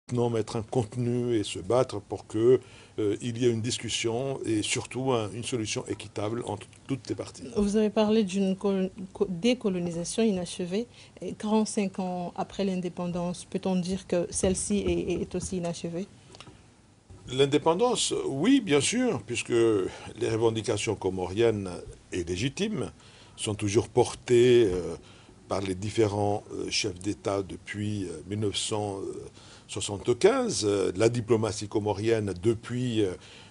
maintenant mettre un contenu et se battre pour que il y ait une discussion et surtout une solution équitable entre toutes les parties. Vous avez parlé d'une décolonisation inachevée. 45 ans après l'indépendance, peut-on dire que celle-ci est aussi inachevée? L'indépendance, oui, bien sûr, puisque les revendications comoriennes et légitimes sont toujours portées par les différents chefs d'État depuis 1975. La diplomatie comorienne, depuis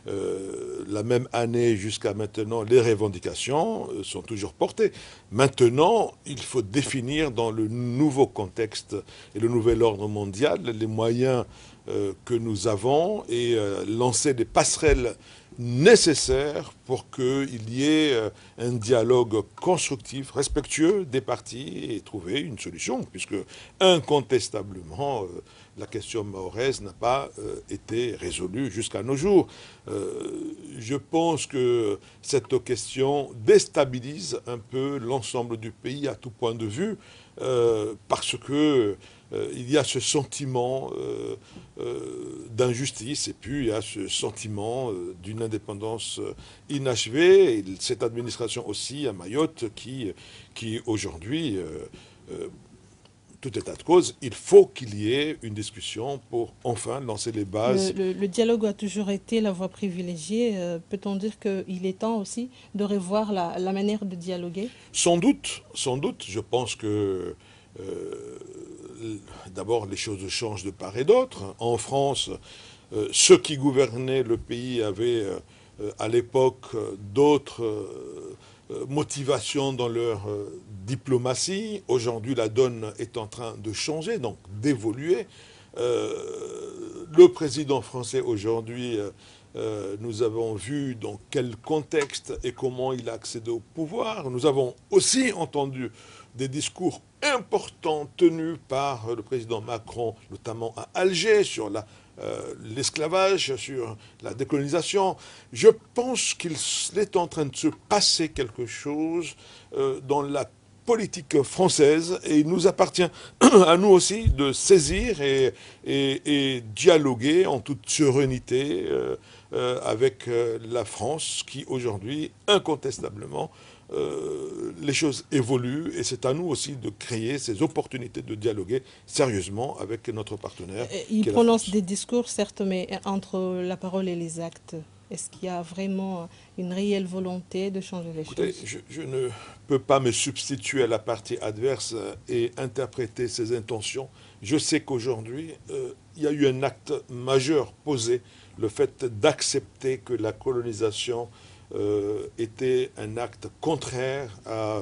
la même année jusqu'à maintenant, les revendications sont toujours portées. Maintenant, il faut définir dans le nouveau contexte et le nouvel ordre mondial les moyens que nous avons et lancer des passerelles nécessaires pour qu'il y ait un dialogue constructif, respectueux des parties et trouver une solution, puisque incontestablement la question mahoraise n'a pas été résolue jusqu'à nos jours. Je pense que cette question déstabilise un peu l'ensemble du pays à tout point de vue, parce que il y a ce sentiment d'injustice et puis il y a ce sentiment d'une indépendance inachevée. Et cette administration aussi à Mayotte qui aujourd'hui, tout état de cause, il faut qu'il y ait une discussion pour enfin lancer les bases. Le dialogue a toujours été la voie privilégiée. Peut-on dire qu'il est temps aussi de revoir la manière de dialoguer? Sans doute, je pense que d'abord les choses changent de part et d'autre. En France, ceux qui gouvernaient le pays avaient à l'époque d'autres motivations dans leur diplomatie. Aujourd'hui, la donne est en train de changer, donc d'évoluer. Le président français aujourd'hui, nous avons vu dans quel contexte et comment il a accédé au pouvoir. Nous avons aussi entendu des discours importants tenus par le président Macron, notamment à Alger, sur l'esclavage, sur la décolonisation. Je pense qu'il est en train de se passer quelque chose dans la politique française et il nous appartient à nous aussi de saisir et dialoguer en toute sérénité avec la France qui aujourd'hui, incontestablement, les choses évoluent et c'est à nous aussi de créer ces opportunités de dialoguer sérieusement avec notre partenaire Il qui est la prononce France. des discours, certes, mais entre la parole et les actes, est-ce qu'il y a vraiment une réelle volonté de changer les Écoutez, choses? je ne peux pas me substituer à la partie adverse et interpréter ses intentions. Je sais qu'aujourd'hui, il y a eu un acte majeur posé, le fait d'accepter que la colonisation était un acte contraire à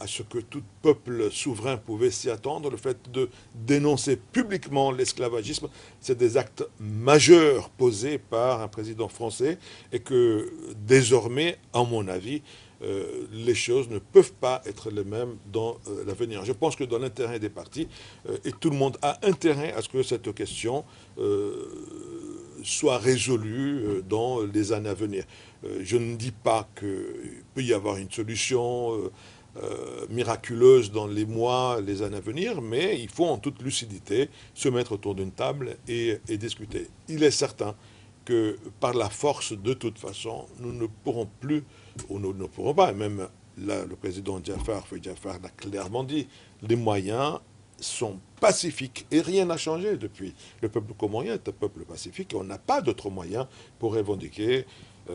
ce que tout peuple souverain pouvait s'y attendre, le fait de dénoncer publiquement l'esclavagisme, c'est des actes majeurs posés par un président français et que désormais, à mon avis, les choses ne peuvent pas être les mêmes dans l'avenir. Je pense que dans l'intérêt des partis, et tout le monde a intérêt à ce que cette question soit résolue dans les années à venir. Je ne dis pas qu'il peut y avoir une solution miraculeuse dans les mois, les années à venir, mais il faut en toute lucidité se mettre autour d'une table et discuter. Il est certain que par la force, de toute façon, nous ne pourrons plus, ou nous ne pourrons pas, et même là, le président Jaffar l'a clairement dit, les moyens sont pacifiques et rien n'a changé depuis. Le peuple comorien est un peuple pacifique et on n'a pas d'autres moyens pour revendiquer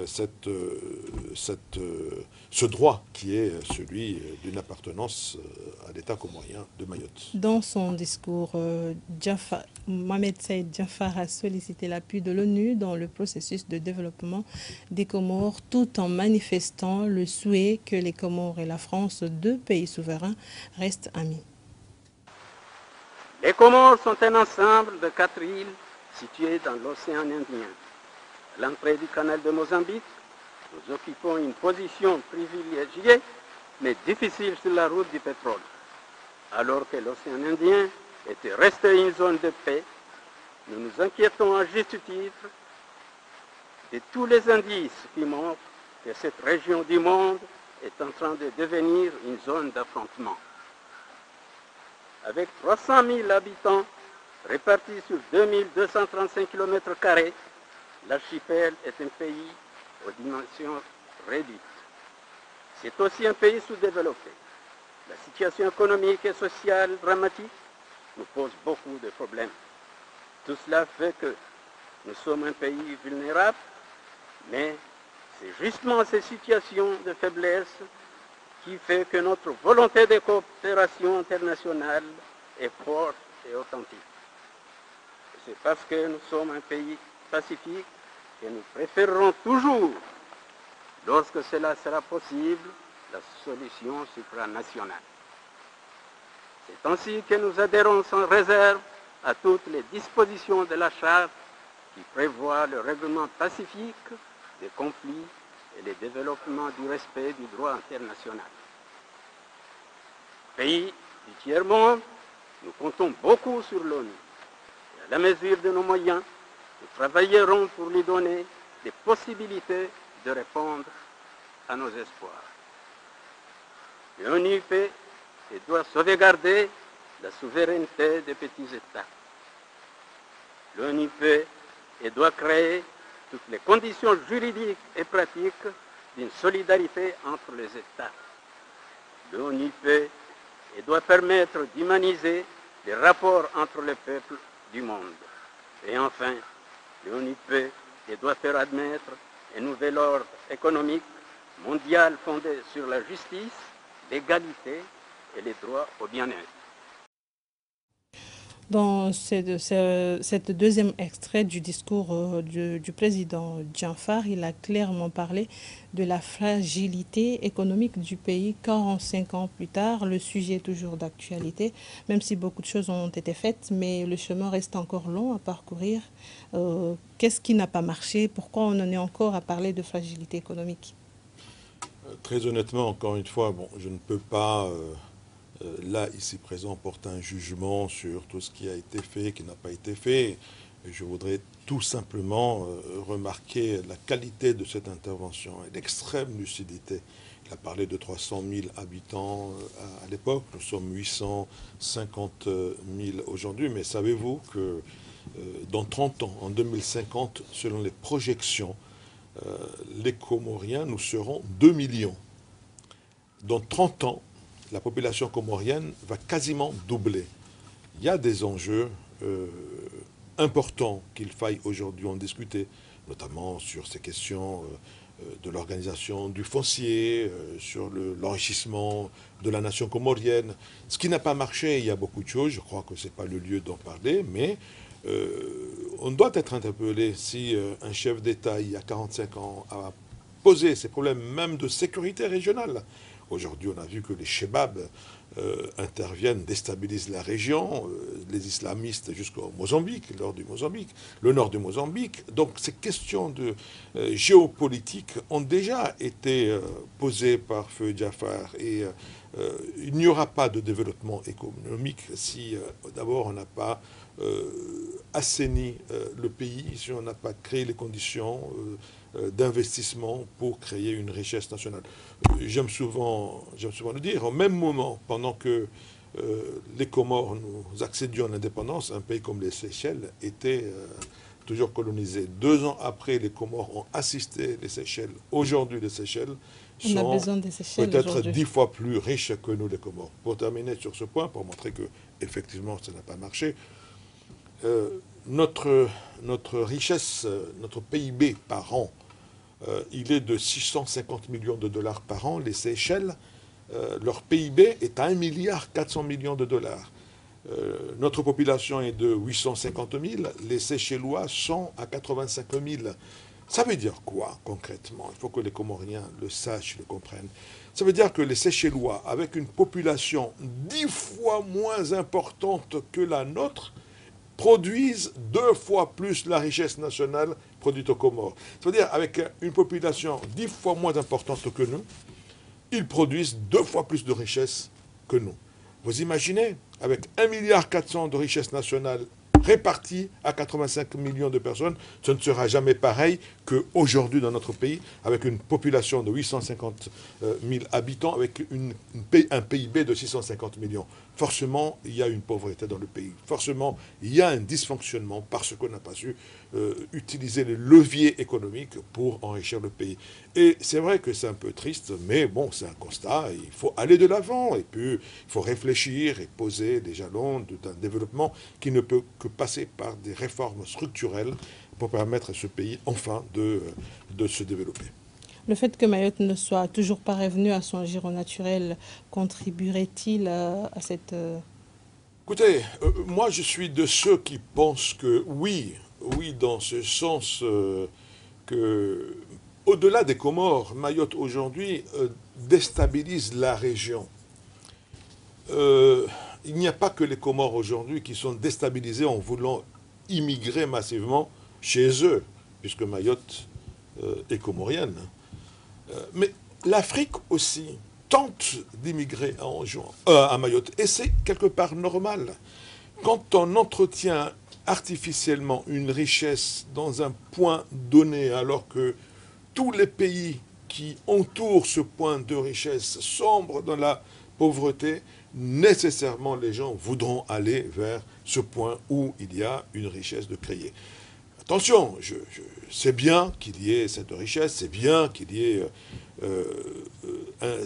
ce droit qui est celui d'une appartenance à l'État comorien de Mayotte. Dans son discours, Mohamed Saïd Jaffar a sollicité l'appui de l'ONU dans le processus de développement des Comores, tout en manifestant le souhait que les Comores et la France, deux pays souverains, restent amis. Les Comores sont un ensemble de 4 îles situées dans l'océan Indien. À l'entrée du canal de Mozambique, nous occupons une position privilégiée, mais difficile sur la route du pétrole. Alors que l'océan Indien était resté une zone de paix, nous nous inquiétons à juste titre de tous les indices qui montrent que cette région du monde est en train de devenir une zone d'affrontement. Avec 300 000 habitants, Réparti sur 2235 km², l'archipel est un pays aux dimensions réduites. C'est aussi un pays sous-développé. La situation économique et sociale dramatique nous pose beaucoup de problèmes. Tout cela fait que nous sommes un pays vulnérable, mais c'est justement ces situations de faiblesse qui fait que notre volonté de coopération internationale est forte et authentique. C'est parce que nous sommes un pays pacifique que nous préférerons toujours, lorsque cela sera possible, la solution supranationale. C'est ainsi que nous adhérons sans réserve à toutes les dispositions de la Charte qui prévoit le règlement pacifique des conflits et le développement du respect du droit international. Pays du tiers-monde, nous comptons beaucoup sur l'ONU. Et à la mesure de nos moyens, nous travaillerons pour lui donner des possibilités de répondre à nos espoirs. L'ONU peut et doit sauvegarder la souveraineté des petits États. L'ONU peut et doit créer toutes les conditions juridiques et pratiques d'une solidarité entre les États. L'ONU peut et doit permettre d'humaniser les rapports entre les peuples du monde. Et enfin, l'ONU peut et doit faire admettre un nouvel ordre économique mondial fondé sur la justice, l'égalité et les droits au bien-être. Dans cette deuxième extrait du discours du président Dianfar, il a clairement parlé de la fragilité économique du pays. 45 ans plus tard, le sujet est toujours d'actualité, même si beaucoup de choses ont été faites, mais le chemin reste encore long à parcourir. Qu'est-ce qui n'a pas marché? Pourquoi on en est encore à parler de fragilité économique? Très honnêtement, encore une fois, bon, je ne peux pas... là, ici présent, porte un jugement sur tout ce qui a été fait, qui n'a pas été fait. Et je voudrais tout simplement remarquer la qualité de cette intervention et l'extrême lucidité. Il a parlé de 300 000 habitants à l'époque, nous sommes 850 000 aujourd'hui, mais savez-vous que dans 30 ans, en 2050, selon les projections, les Comoriens, nous serons 2 millions. Dans 30 ans, la population comorienne va quasiment doubler. Il y a des enjeux importants qu'il faille aujourd'hui en discuter, notamment sur ces questions de l'organisation du foncier, sur l'enrichissement de la nation comorienne. Ce qui n'a pas marché, il y a beaucoup de choses, je crois que ce n'est pas le lieu d'en parler, mais on doit être interpellé si un chef d'État, il y a 45 ans, a posé ces problèmes même de sécurité régionale. Aujourd'hui, on a vu que les Chebabs interviennent, déstabilisent la région, les islamistes jusqu'au Mozambique, le nord du Mozambique. Donc ces questions de géopolitique ont déjà été posées par Feu Dianfar et il n'y aura pas de développement économique si d'abord on n'a pas assaini le pays, si on n'a pas créé les conditions d'investissement pour créer une richesse nationale. J'aime souvent le dire, au même moment, pendant que les Comores, nous accédions à l'indépendance, un pays comme les Seychelles était toujours colonisé. 2 ans après, les Comores ont assisté les Seychelles. Aujourd'hui, les Seychelles sont peut-être 10 fois plus riches que nous, les Comores. Pour terminer sur ce point, pour montrer que effectivement ça n'a pas marché, notre richesse, notre PIB par an, il est de 650 millions de dollars par an. Les Seychelles, leur PIB est à 1,4 milliard de dollars. Notre population est de 850 000. Les Seychellois sont à 85 000. Ça veut dire quoi concrètement? Il faut que les Comoriens le sachent, le comprennent. Ça veut dire que les Seychellois, avec une population 10 fois moins importante que la nôtre, produisent 2 fois plus la richesse nationale produite aux Comores. C'est-à-dire, avec une population 10 fois moins importante que nous, ils produisent 2 fois plus de richesse que nous. Vous imaginez, avec 1,4 milliard de richesse nationale répartie à 85 millions de personnes, ce ne sera jamais pareil qu'aujourd'hui dans notre pays, avec une population de 850 000 habitants, avec un PIB de 650 millions. forcément, il y a une pauvreté dans le pays. Forcément, il y a un dysfonctionnement parce qu'on n'a pas su utiliser les leviers économiques pour enrichir le pays. Et c'est vrai que c'est un peu triste, mais bon, c'est un constat. Il faut aller de l'avant et puis il faut réfléchir et poser des jalons d'un développement qui ne peut que passer par des réformes structurelles pour permettre à ce pays, enfin, de se développer. Le fait que Mayotte ne soit toujours pas revenu à son giron naturel contribuerait-il à cette... Écoutez, moi je suis de ceux qui pensent que oui, dans ce sens que, au-delà des Comores, Mayotte aujourd'hui déstabilise la région. Il n'y a pas que les Comores aujourd'hui qui sont déstabilisés en voulant immigrer massivement chez eux, puisque Mayotte est comorienne. Mais l'Afrique aussi tente d'immigrer à Mayotte. Et c'est quelque part normal. Quand on entretient artificiellement une richesse dans un point donné, alors que tous les pays qui entourent ce point de richesse sombrent dans la pauvreté, nécessairement les gens voudront aller vers ce point où il y a une richesse de créer. Attention, c'est bien qu'il y ait cette richesse, c'est bien qu'il y ait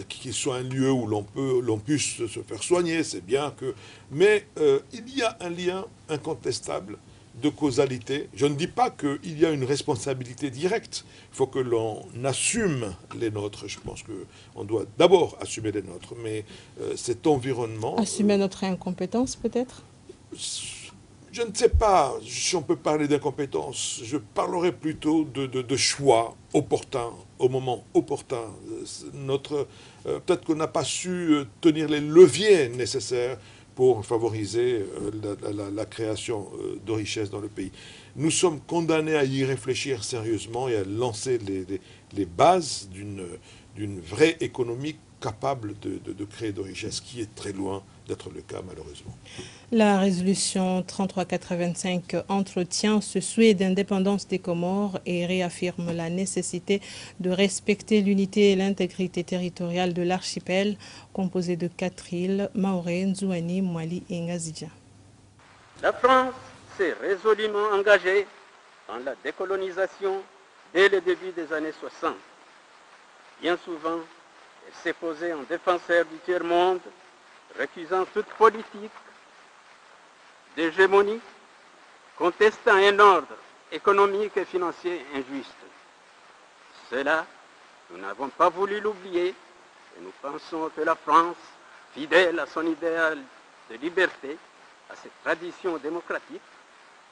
qu'il soit un lieu où l'on puisse se faire soigner, c'est bien que... Mais il y a un lien incontestable de causalité. Je ne dis pas qu'il y a une responsabilité directe. Il faut que l'on assume les nôtres. Je pense qu'on doit d'abord assumer les nôtres. Mais cet environnement... Assumer notre incompétence, peut-être? Je ne sais pas si on peut parler d'incompétence. Je parlerai plutôt de choix opportuns, au moment opportun. Peut-être qu'on n'a pas su tenir les leviers nécessaires pour favoriser la création de richesses dans le pays. Nous sommes condamnés à y réfléchir sérieusement et à lancer les bases d'une vraie économie capable de créer de richesses, qui est très loin d'être le cas malheureusement. La résolution 3385 entretient ce souhait d'indépendance des Comores et réaffirme la nécessité de respecter l'unité et l'intégrité territoriale de l'archipel composé de 4 îles, Maoré, Nzouani, Mouali et Ngazidja. La France s'est résolument engagée dans la décolonisation dès le début des années 60. Bien souvent, elle s'est posée en défenseur du tiers-monde, récusant toute politique d'hégémonie, contestant un ordre économique et financier injuste. Cela, nous n'avons pas voulu l'oublier et nous pensons que la France, fidèle à son idéal de liberté, à ses traditions démocratiques,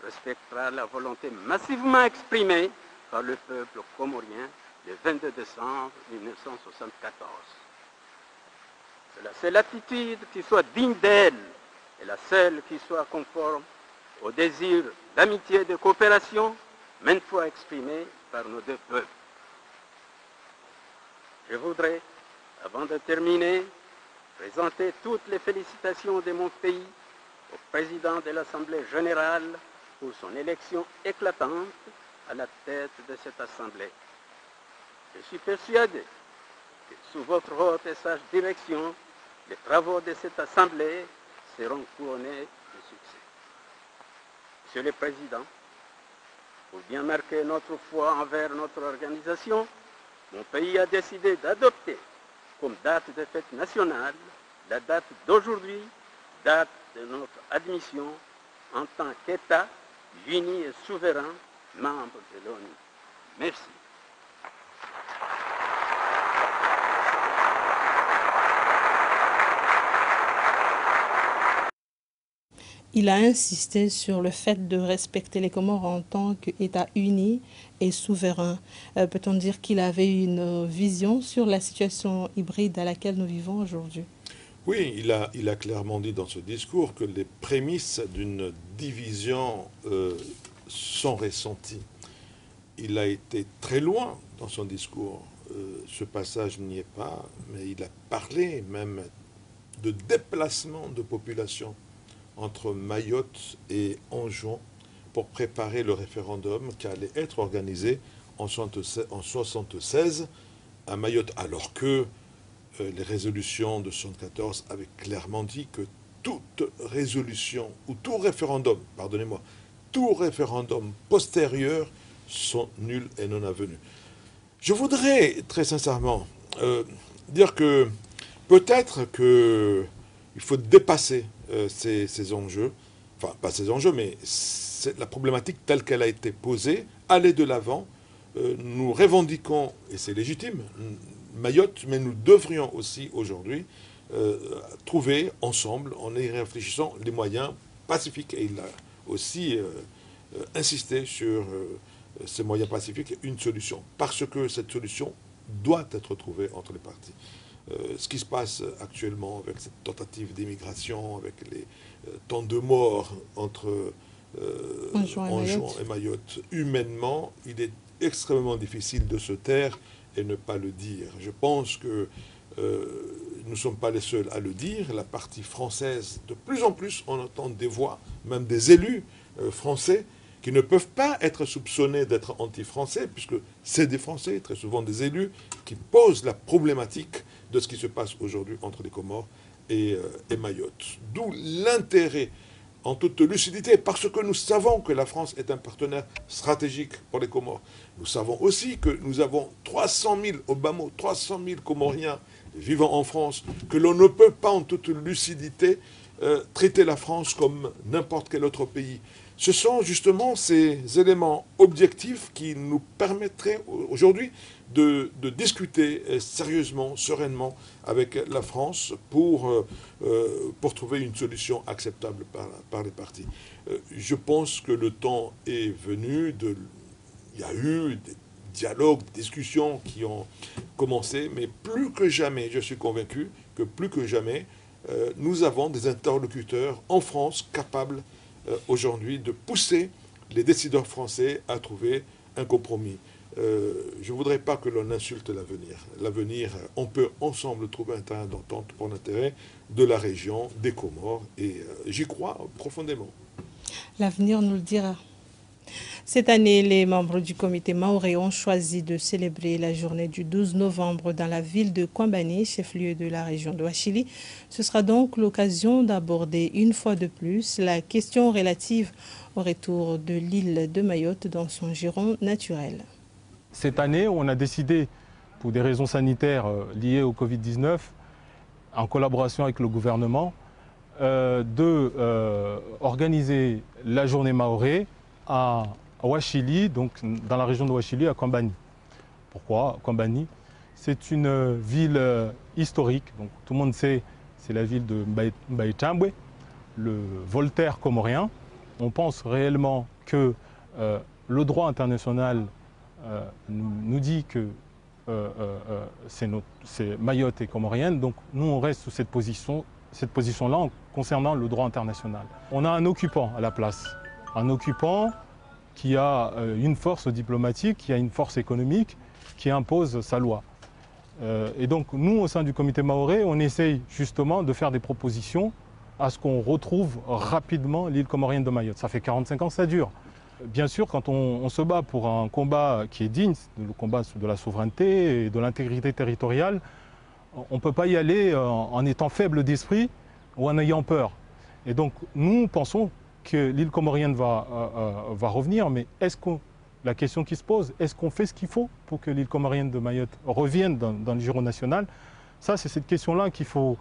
respectera la volonté massivement exprimée par le peuple comorien le 22 décembre 1974. C'est la seule attitude qui soit digne d'elle et la seule qui soit conforme au désir d'amitié et de coopération maintes fois exprimé par nos deux peuples. Je voudrais, avant de terminer, présenter toutes les félicitations de mon pays au président de l'Assemblée générale pour son élection éclatante à la tête de cette Assemblée. Je suis persuadé que sous votre haute et sage direction, les travaux de cette Assemblée seront couronnés de succès. Monsieur le Président, pour bien marquer notre foi envers notre organisation, mon pays a décidé d'adopter comme date de fête nationale la date d'aujourd'hui, date de notre admission en tant qu'État uni et souverain, membre de l'ONU. Merci. Il a insisté sur le fait de respecter les Comores en tant qu'État uni et souverain. Peut-on dire qu'il avait une vision sur la situation hybride à laquelle nous vivons aujourd'hui? Oui, il a clairement dit dans ce discours que les prémices d'une division sont ressenties. Il a été très loin dans son discours. Ce passage n'y est pas, mais il a parlé même de déplacement de population entre Mayotte et Anjouan pour préparer le référendum qui allait être organisé en 1976 à Mayotte, alors que les résolutions de 1974 avaient clairement dit que toute résolution ou tout référendum, pardonnez-moi, tout référendum postérieur sont nuls et non avenus. Je voudrais très sincèrement dire que peut-être qu'il faut dépasser ces enjeux, enfin pas ces enjeux, mais la problématique telle qu'elle a été posée, aller de l'avant. Nous revendiquons, et c'est légitime, Mayotte, mais nous devrions aussi aujourd'hui trouver ensemble, en y réfléchissant, les moyens pacifiques, et il a aussi insisté sur ces moyens pacifiques, une solution, parce que cette solution doit être trouvée entre les parties. Ce qui se passe actuellement avec cette tentative d'immigration, avec les temps de mort entre Anjouan et Mayotte, humainement, il est extrêmement difficile de se taire et ne pas le dire. Je pense que nous ne sommes pas les seuls à le dire. La partie française, de plus en plus, on entend des voix, même des élus français, qui ne peuvent pas être soupçonnés d'être anti-français, puisque c'est des Français, très souvent des élus, qui posent la problématique de ce qui se passe aujourd'hui entre les Comores et Mayotte. D'où l'intérêt, en toute lucidité, parce que nous savons que la France est un partenaire stratégique pour les Comores. Nous savons aussi que nous avons 300 000, au bas mot, 300 000 Comoriens vivant en France, que l'on ne peut pas en toute lucidité traiter la France comme n'importe quel autre pays. Ce sont justement ces éléments objectifs qui nous permettraient aujourd'hui de discuter sérieusement, sereinement avec la France pour trouver une solution acceptable par les parties. Je pense que le temps est venu il y a eu des dialogues, des discussions qui ont commencé, mais plus que jamais, je suis convaincu que plus que jamais, nous avons des interlocuteurs en France capables aujourd'hui de pousser les décideurs français à trouver un compromis. Je ne voudrais pas que l'on insulte l'avenir. L'avenir, on peut ensemble trouver un terrain d'entente pour l'intérêt de la région, des Comores, et j'y crois profondément. L'avenir nous le dira. Cette année, les membres du comité mahorais ont choisi de célébrer la journée du 12 novembre dans la ville de Kwambani, chef-lieu de la région de Ouachili. Ce sera donc l'occasion d'aborder une fois de plus la question relative au retour de l'île de Mayotte dans son giron naturel. Cette année, on a décidé, pour des raisons sanitaires liées au Covid-19, en collaboration avec le gouvernement, d'organiser la journée mahorais à Ouachili, donc dans la région de Ouachili, à Kwambani. Pourquoi Kwambani? C'est une ville historique, donc tout le monde sait, c'est la ville de Mbaïtambwe, le Voltaire comorien. On pense réellement que le droit international nous dit que c'est Mayotte et comorienne, donc nous on reste sous cette position-là concernant le droit international. On a un occupant à la place, un occupant qui a une force diplomatique, qui a une force économique, qui impose sa loi. Et donc nous, au sein du comité mahorais, on essaye justement de faire des propositions à ce qu'on retrouve rapidement l'île comorienne de Mayotte. Ça fait 45 ans que ça dure. Bien sûr, quand on se bat pour un combat qui est digne, le combat de la souveraineté et de l'intégrité territoriale, on ne peut pas y aller en étant faible d'esprit ou en ayant peur. Et donc nous pensons que l'île comorienne va revenir, mais la question qui se pose, est-ce qu'on fait ce qu'il faut pour que l'île comorienne de Mayotte revienne dans le giron national? Ça, c'est cette question-là qu'il faut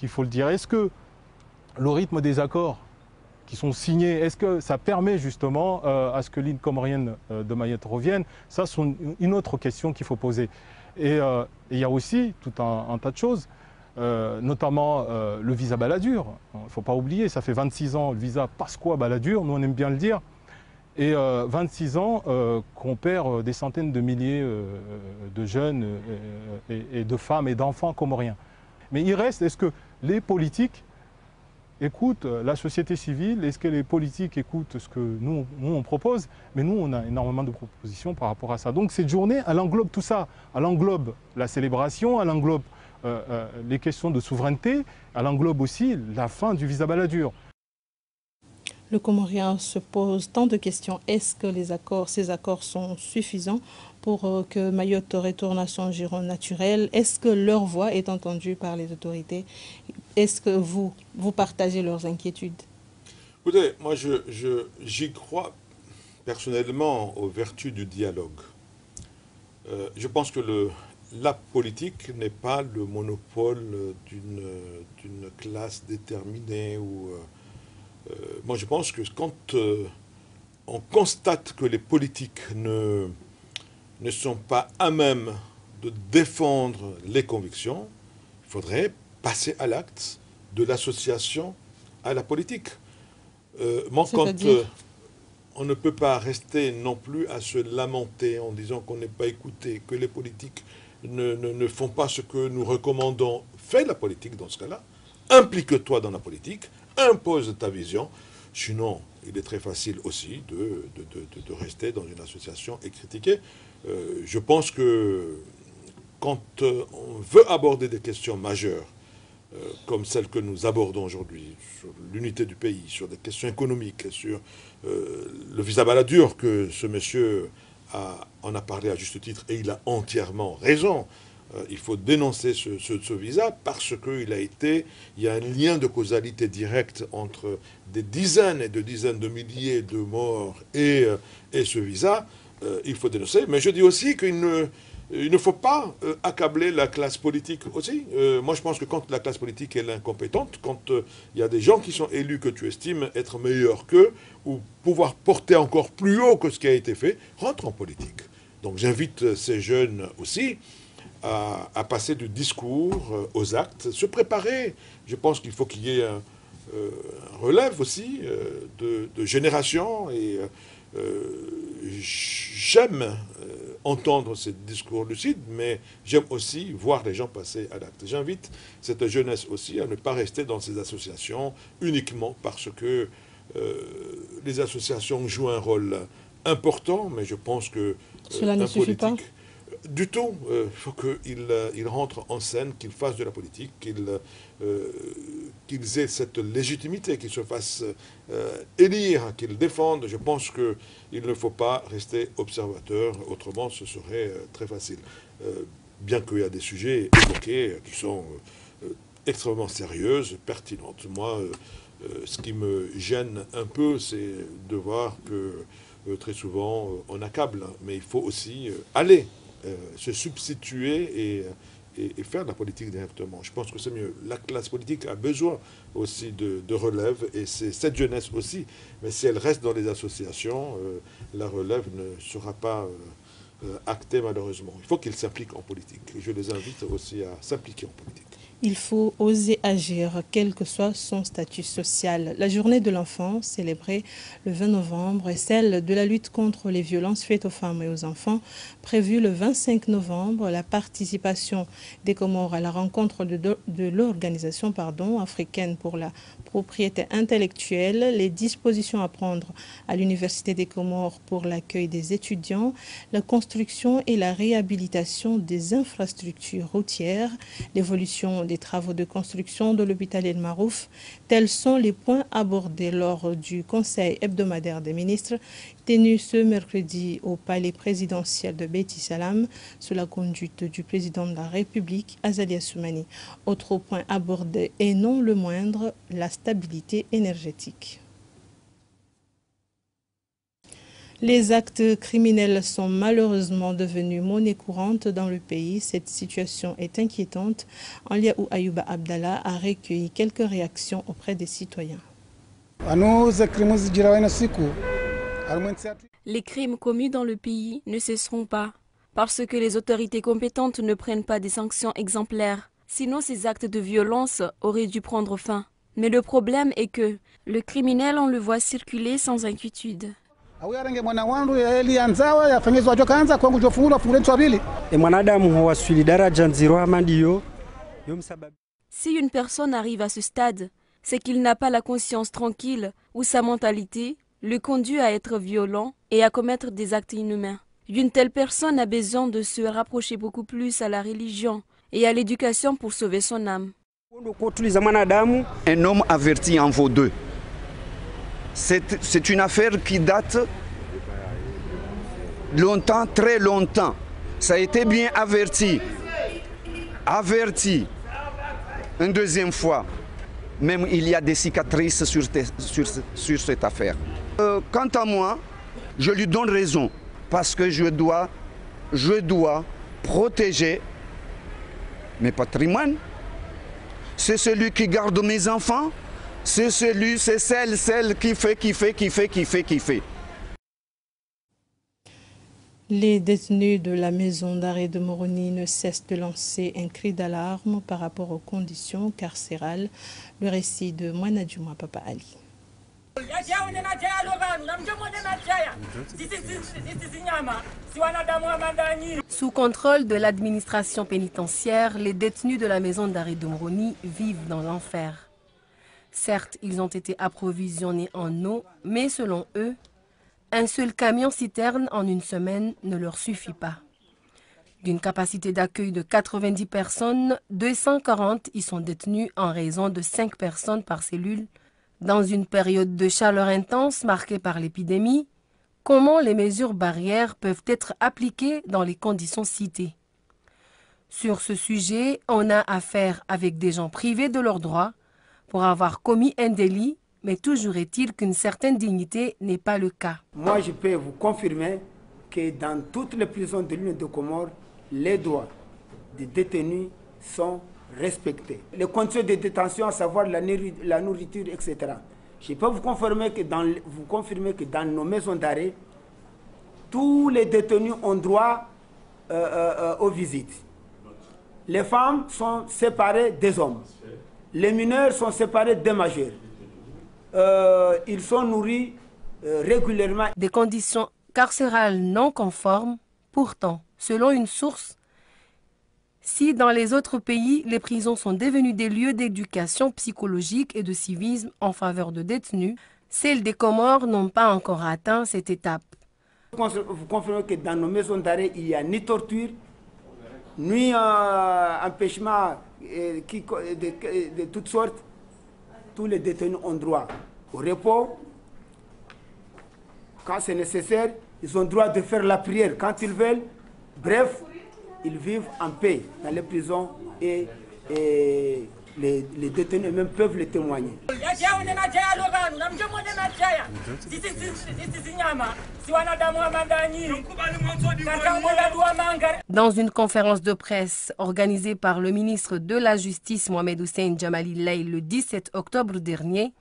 le dire. Est-ce que le rythme des accords qui sont signés, est-ce que ça permet justement à ce que l'île comorienne de Mayotte revienne? Ça, c'est une autre question qu'il faut poser. Et il y a aussi tout un tas de choses, notamment le visa Balladur. Il ne faut pas oublier, ça fait 26 ans, le visa Pasqua Balladur, nous on aime bien le dire, et 26 ans qu'on perd des centaines de milliers de jeunes et de femmes et d'enfants comoriens. Mais il reste, est-ce que les politiques écoutent la société civile? Est-ce que les politiques écoutent ce que nous on propose? Mais nous, on a énormément de propositions par rapport à ça. Donc cette journée, elle englobe tout ça. Elle englobe la célébration, elle englobe les questions de souveraineté, elle englobe aussi la fin du visa Balladur. Le Comorien se pose tant de questions. Est-ce que ces accords sont suffisants pour que Mayotte retourne à son giron naturel? Est-ce que leur voix est entendue par les autorités? est-ce que vous partagez leurs inquiétudes? Écoutez, moi j'y crois personnellement aux vertus du dialogue. Je pense que la politique n'est pas le monopole d'une classe déterminée. Moi je pense que quand on constate que les politiques ne sont pas à même de défendre les convictions, il faudrait passer à l'acte de l'association à la politique. Moi, quand on ne peut pas rester non plus à se lamenter en disant qu'on n'est pas écouté, que les politiques ne font pas ce que nous recommandons, fais la politique dans ce cas-là, implique-toi dans la politique, impose ta vision, sinon il est très facile aussi de rester dans une association et critiquer. Je pense que quand on veut aborder des questions majeures, comme celles que nous abordons aujourd'hui, sur l'unité du pays, sur des questions économiques, sur le visa baladure que ce monsieur en a parlé à juste titre, et il a entièrement raison. Il faut dénoncer ce visa parce qu'il y a un lien de causalité directe entre des dizaines et de dizaines de milliers de morts et ce visa. Il faut dénoncer, mais je dis aussi qu'il ne faut pas accabler la classe politique aussi. Moi, je pense que quand la classe politique est incompétente, quand il y a des gens qui sont élus que tu estimes être meilleurs qu'eux, ou pouvoir porter encore plus haut que ce qui a été fait, rentre en politique. Donc j'invite ces jeunes aussi à passer du discours aux actes, se préparer. Je pense qu'il faut qu'il y ait un relève aussi de génération et j'aime entendre ces discours lucides, mais j'aime aussi voir les gens passer à l'acte. J'invite cette jeunesse aussi à ne pas rester dans ces associations uniquement parce que les associations jouent un rôle important, mais je pense que cela ne suffit pas du tout. Il faut qu'ils rentrent en scène, qu'ils fassent de la politique, qu'ils aient cette légitimité, qu'ils se fassent élire, qu'ils défendent. Je pense qu'il ne faut pas rester observateur, autrement ce serait très facile. Bien qu'il y a des sujets évoqués qui sont extrêmement sérieuses, pertinentes. Moi, ce qui me gêne un peu, c'est de voir que très souvent on accable, mais il faut aussi aller se substituer et faire de la politique directement. Je pense que c'est mieux. La classe politique a besoin aussi de relève, et c'est cette jeunesse aussi. Mais si elle reste dans les associations, la relève ne sera pas actée malheureusement. Il faut qu'ils s'impliquent en politique. Et je les invite aussi à s'impliquer en politique. Il faut oser agir, quel que soit son statut social. La journée de l'enfant, célébrée le 20 novembre, et celle de la lutte contre les violences faites aux femmes et aux enfants, prévue le 25 novembre. La participation des Comores à la rencontre de l'Organisation africaine pour la propriété intellectuelle, les dispositions à prendre à l'Université des Comores pour l'accueil des étudiants, la construction et la réhabilitation des infrastructures routières, l'évolution des travaux de construction de l'hôpital El Marouf. Tels sont les points abordés lors du Conseil hebdomadaire des ministres tenu ce mercredi au palais présidentiel de Beti Salam sous la conduite du président de la République, Azali Assoumani. Autre point abordé et non le moindre, la stabilité énergétique. Les actes criminels sont malheureusement devenus monnaie courante dans le pays. Cette situation est inquiétante. En lien où Ayouba Abdallah a recueilli quelques réactions auprès des citoyens. Les crimes commis dans le pays ne cesseront pas parce que les autorités compétentes ne prennent pas des sanctions exemplaires. Sinon, ces actes de violence auraient dû prendre fin. Mais le problème est que le criminel, on le voit circuler sans inquiétude. Si une personne arrive à ce stade, c'est qu'il n'a pas la conscience tranquille ou sa mentalité le conduit à être violent et à commettre des actes inhumains. Une telle personne a besoin de se rapprocher beaucoup plus à la religion et à l'éducation pour sauver son âme. Un homme averti en vaut deux. C'est une affaire qui date longtemps, très longtemps. Ça a été bien averti. Averti. Une deuxième fois. Même il y a des cicatrices sur cette affaire. Quant à moi, je lui donne raison parce que je dois protéger mes patrimoines. C'est celui qui garde mes enfants, c'est celle qui fait. Les détenus de la maison d'arrêt de Moroni ne cessent de lancer un cri d'alarme par rapport aux conditions carcérales. Le récit de Mwanadjouma Papa Ali. Sous contrôle de l'administration pénitentiaire, les détenus de la maison d'arrêt de Moroni vivent dans l'enfer. Certes, ils ont été approvisionnés en eau, mais selon eux, un seul camion-citerne en une semaine ne leur suffit pas. D'une capacité d'accueil de 90 personnes, 240 y sont détenus en raison de 5 personnes par cellule. Dans une période de chaleur intense marquée par l'épidémie, comment les mesures barrières peuvent être appliquées dans les conditions citées? Sur ce sujet, on a affaire avec des gens privés de leurs droits pour avoir commis un délit, mais toujours est-il qu'une certaine dignité n'est pas le cas. Moi, je peux vous confirmer que dans toutes les prisons de l'Union des Comores, les droits des détenus sont respectés. Les conditions de détention, à savoir la nourriture, etc. Je peux vous confirmer que dans nos maisons d'arrêt, tous les détenus ont droit aux visites. Les femmes sont séparées des hommes. Les mineurs sont séparés des majeurs. Ils sont nourris régulièrement. Des conditions carcérales non conformes, pourtant, selon une source, si dans les autres pays, les prisons sont devenues des lieux d'éducation psychologique et de civisme en faveur de détenus, celles des Comores n'ont pas encore atteint cette étape. Vous confirmez que dans nos maisons d'arrêt, il n'y a ni torture, ni empêchement de toutes sortes. Tous les détenus ont droit au repos. Quand c'est nécessaire, ils ont droit de faire la prière quand ils veulent. Bref, ils vivent en paix dans les prisons et les détenus eux-mêmes peuvent le témoigner. Dans une conférence de presse organisée par le ministre de la Justice Mohamed Hussein Djamali Lay le 17 octobre dernier,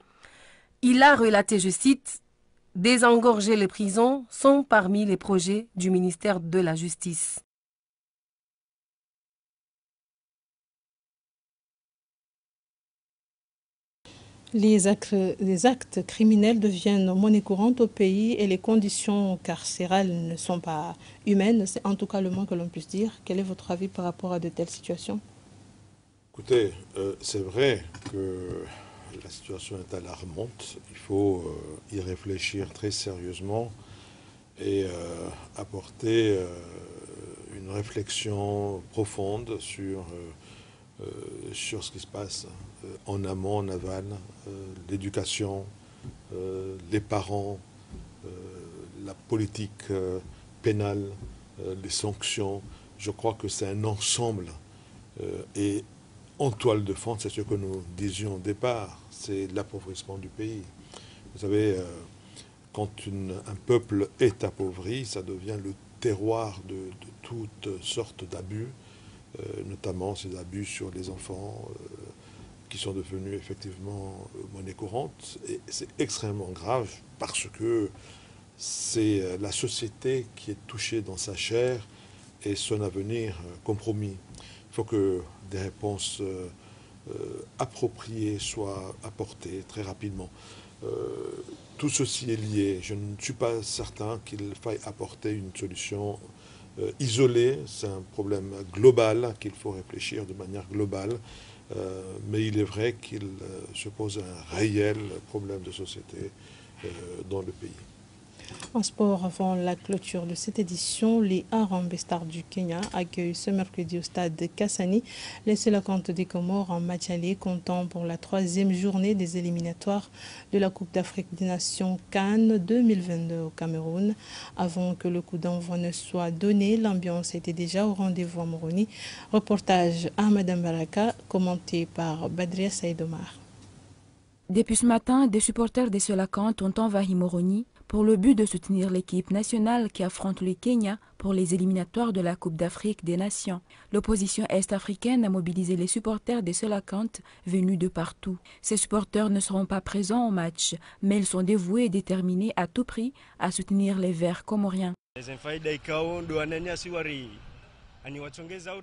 il a relaté, je cite, « Désengorger les prisons sont parmi les projets du ministère de la Justice ». Les actes criminels deviennent monnaie courante au pays et les conditions carcérales ne sont pas humaines. C'est en tout cas le moins que l'on puisse dire. Quel est votre avis par rapport à de telles situations? Écoutez, c'est vrai que la situation est alarmante. Il faut y réfléchir très sérieusement et apporter une réflexion profonde sur ce qui se passe en amont, en aval, l'éducation, les parents, la politique pénale, les sanctions. Je crois que c'est un ensemble. Et en toile de fond, c'est ce que nous disions au départ, c'est l'appauvrissement du pays. Vous savez, quand un peuple est appauvri, ça devient le terroir de toutes sortes d'abus, notamment ces abus sur les enfants qui sont devenus effectivement monnaie courante. Et c'est extrêmement grave parce que c'est la société qui est touchée dans sa chair et son avenir compromis. Il faut que des réponses appropriées soient apportées très rapidement. Tout ceci est lié. Je ne suis pas certain qu'il faille apporter une solution isolée. C'est un problème global qu'il faut réfléchir de manière globale. Mais il est vrai qu'il se pose un réel problème de société dans le pays. En sport, avant la clôture de cette édition, les Harambee Stars du Kenya accueillent ce mercredi au stade de Kasani les Selakantes des Comores en match aller, comptant pour la 3e journée des éliminatoires de la Coupe d'Afrique des Nations CAN 2022 au Cameroun. Avant que le coup d'envoi ne soit donné, l'ambiance était déjà au rendez-vous à Moroni. Reportage à Madame Baraka, commenté par Badria Saïd Omar. Depuis ce matin, des supporters des Selakanth ont envahi Moroni pour le but de soutenir l'équipe nationale qui affronte le Kenya pour les éliminatoires de la Coupe d'Afrique des Nations. L'opposition est-africaine a mobilisé les supporters des Selakanth venus de partout. Ces supporters ne seront pas présents au match, mais ils sont dévoués et déterminés à tout prix à soutenir les Verts comoriens.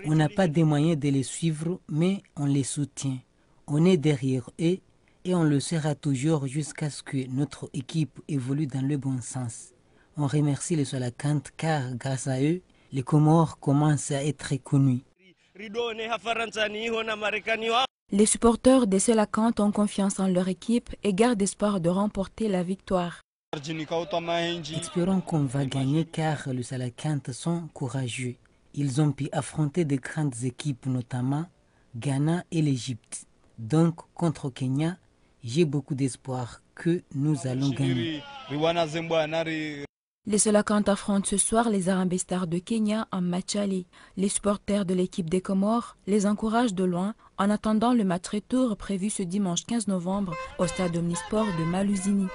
On n'a pas de moyens de les suivre, mais on les soutient. On est derrière eux et on le sera toujours jusqu'à ce que notre équipe évolue dans le bon sens. On remercie les Selakanth car grâce à eux, les Comores commencent à être connus. Les supporters des Selakanth ont confiance en leur équipe et gardent espoir de remporter la victoire. Espérons qu'on va gagner car les Selakanth sont courageux. Ils ont pu affronter de grandes équipes, notamment Ghana et l'Égypte. Donc, contre Kenya, j'ai beaucoup d'espoir que nous allons gagner. Les Selakanth affrontent ce soir les Harambee Stars de Kenya en match aller. Les supporters de l'équipe des Comores les encouragent de loin en attendant le match retour prévu ce dimanche 15 novembre au stade Omnisport de Maluzini.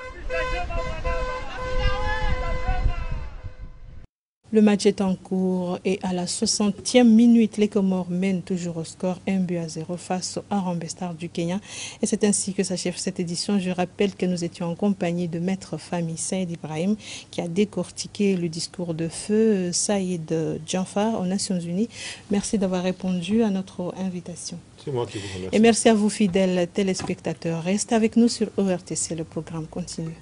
Le match est en cours et à la 60e minute, les Comores mènent toujours au score 1-0 face aux Harambee Stars du Kenya. Et c'est ainsi que s'achève cette édition. Je rappelle que nous étions en compagnie de Maître Fami Saïd Ibrahim qui a décortiqué le discours de feu Saïd Djanfar aux Nations Unies. Merci d'avoir répondu à notre invitation. C'est moi qui vous remercie. Et merci à vous, fidèles téléspectateurs. Restez avec nous sur ORTC, le programme continue.